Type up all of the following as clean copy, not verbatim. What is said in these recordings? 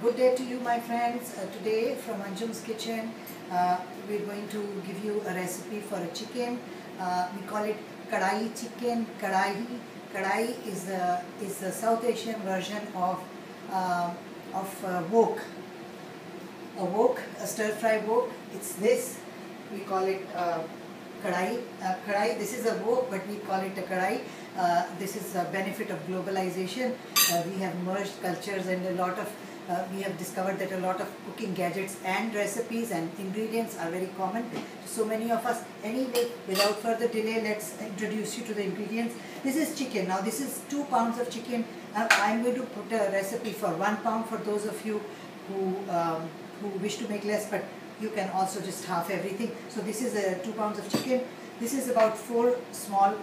Good day to you, my friends. Today from Anjum's kitchen, we're going to give you a recipe for a chicken. We call it Karahi chicken. Karahi is a South Asian version of wok. A wok, a stir-fry wok. It's this. We call it Karahi. Karahi. This is a wok, but we call it a Karahi. This is a benefit of globalization. We have merged cultures and we have discovered that a lot of cooking gadgets and recipes and ingredients are very common to so many of us. Anyway, without further delay, let's introduce you to the ingredients. This is chicken. Now this is 2 pounds of chicken. I'm going to put a recipe for 1 pound for those of you who wish to make less, but you can also just half everything. So this is 2 pounds of chicken. This is about 4 small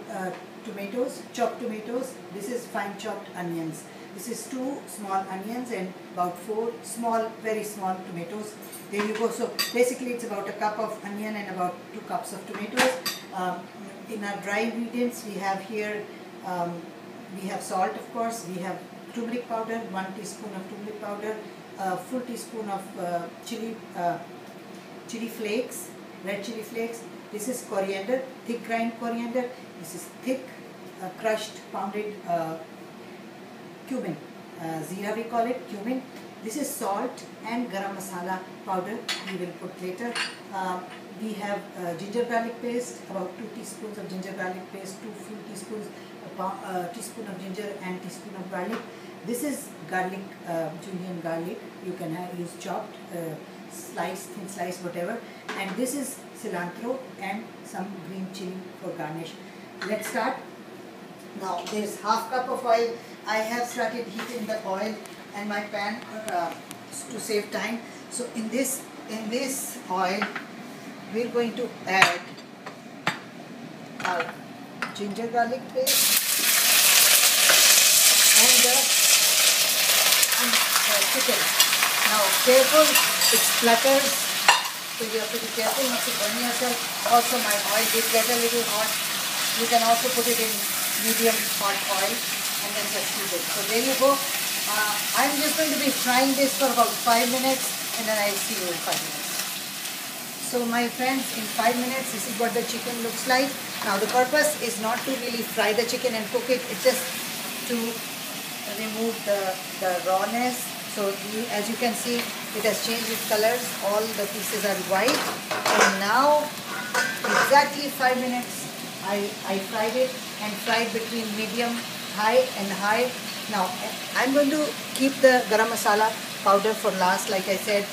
tomatoes, chopped tomatoes. This is fine chopped onions. This is 2 small onions and about 4 small, very small tomatoes. There you go. So basically it's about a cup of onion and about 2 cups of tomatoes. In our dry ingredients we have here, we have salt, of course. We have turmeric powder, 1 teaspoon of turmeric powder, a full teaspoon of chili flakes, red chili flakes. This is coriander, thick grind coriander. This is thick, crushed, pounded cumin, zira we call it, cumin. This is salt and garam masala powder we will put later. We have ginger garlic paste, about 2 teaspoons of ginger garlic paste, 2 full teaspoons, teaspoon of ginger and teaspoon of garlic. This is garlic, julienne garlic. You can use chopped, sliced, thin slice, whatever. And this is cilantro and some green chili for garnish. Let's start. Now there is half cup of oil. I have started heating the oil and my pan to save time. So in this oil we're going to add our ginger garlic paste and the chicken. Now careful, it splutters, so you have to be careful not to burn yourself. Also my oil did get a little hot. You can also put it in medium hot oil and then just heat it. So there you go. I'm just going to be frying this for about 5 minutes and then I'll see you in 5 minutes. So my friends, in 5 minutes this is what the chicken looks like. Now the purpose is not to really fry the chicken and cook it, it's just to remove the rawness. So as you can see, it has changed its colors. All the pieces are white. And now exactly 5 minutes I fried it and fried between medium, high and high. Now I'm going to keep the garam masala powder for last. Like I said,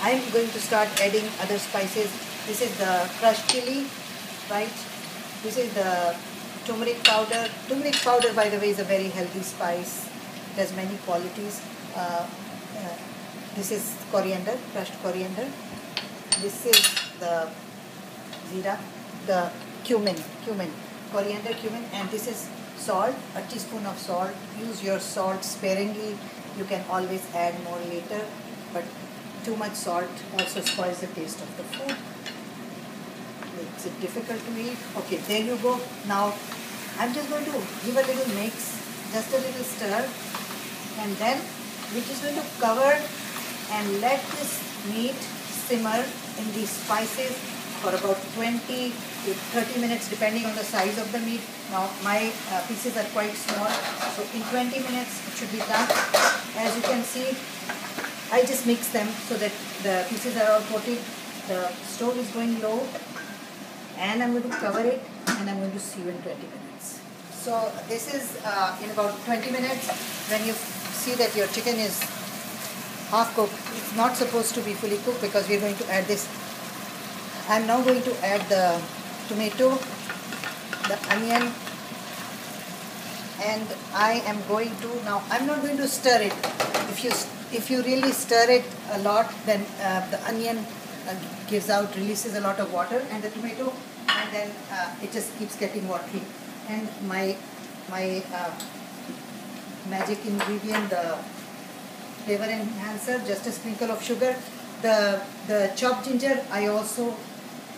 I'm going to start adding other spices. This is the crushed chili, right? This is the turmeric powder. Turmeric powder, by the way, is a very healthy spice. It has many qualities. This is coriander, crushed coriander. This is the zira, the cumin, coriander, cumin, and this is salt, a teaspoon of salt. Use your salt sparingly. You can always add more later, but too much salt also spoils the taste of the food. Makes it difficult to eat. Okay, there you go. Now I'm just going to give a little mix, just a little stir, and then we're just going to cover and let this meat simmer in these spices for about 20 to 30 minutes depending on the size of the meat. Now my pieces are quite small, so in 20 minutes it should be done. As you can see, I just mix them so that the pieces are all coated. The stove is going low and I'm going to cover it and I'm going to see you in 20 minutes. So this is in about 20 minutes. When you see that your chicken is half cooked, it's not supposed to be fully cooked because we're going to add this. I'm now going to add the tomato, the onion, and I am going to, now I'm not going to stir it. If you really stir it a lot, then the onion releases a lot of water, and the tomato, and then it just keeps getting watery. And my magic ingredient, the flavor enhancer, just a sprinkle of sugar. The chopped ginger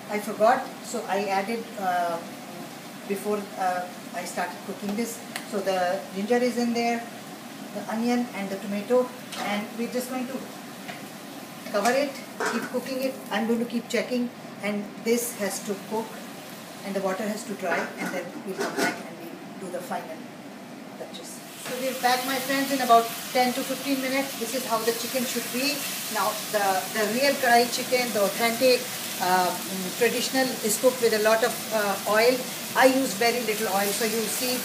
I forgot, so I added before I started cooking this. So the ginger is in there, the onion and the tomato, and we're just going to cover it, keep cooking it. I'm going to keep checking, and this has to cook and the water has to dry, and then we'll come back and we'll do the final touches. So we'll pack, my friends, in about 10 to 15 minutes. This is how the chicken should be. Now the real Karahi chicken, the authentic traditional, is cooked with a lot of oil. I use very little oil, so you'll see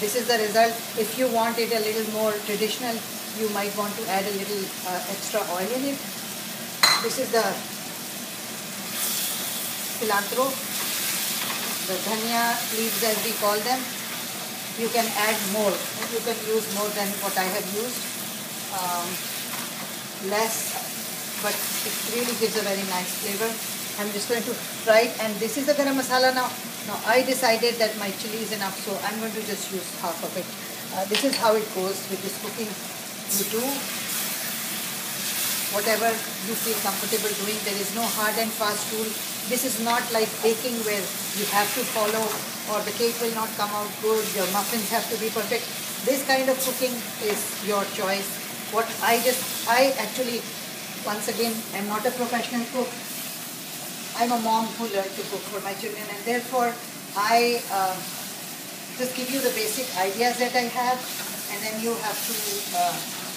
this is the result. If you want it a little more traditional, you might want to add a little extra oil in it. This is the cilantro, the dhania leaves as we call them. You can add more. You can use more than what I have used. Less, but it really gives a very nice flavor. I'm just going to fry it, and this is the garam masala now. Now I decided that my chili is enough, so I'm going to just use half of it. This is how it goes with this cooking. You do whatever you feel comfortable doing. There is no hard and fast rule. This is not like baking where you have to follow or the cake will not come out good, your muffins have to be perfect. This kind of cooking is your choice. I actually, once again, am not a professional cook. I'm a mom who learned to cook for my children, and therefore I just give you the basic ideas that I have, and then you have to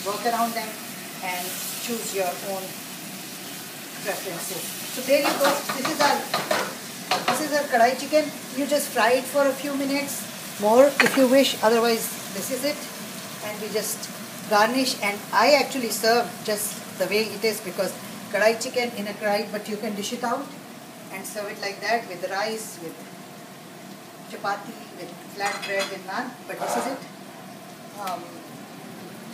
work around them and choose your own preferences. So there you go. This is our Karahi chicken. You just fry it for a few minutes more if you wish. Otherwise, this is it, and we just garnish. And I actually serve just the way it is, because Karahi chicken in a Karahi, but you can dish it out and serve it like that with rice, with chapati, with flat bread and naan. But this is it.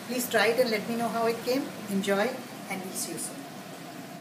Please try it and let me know how it came. Enjoy, and we'll see you soon.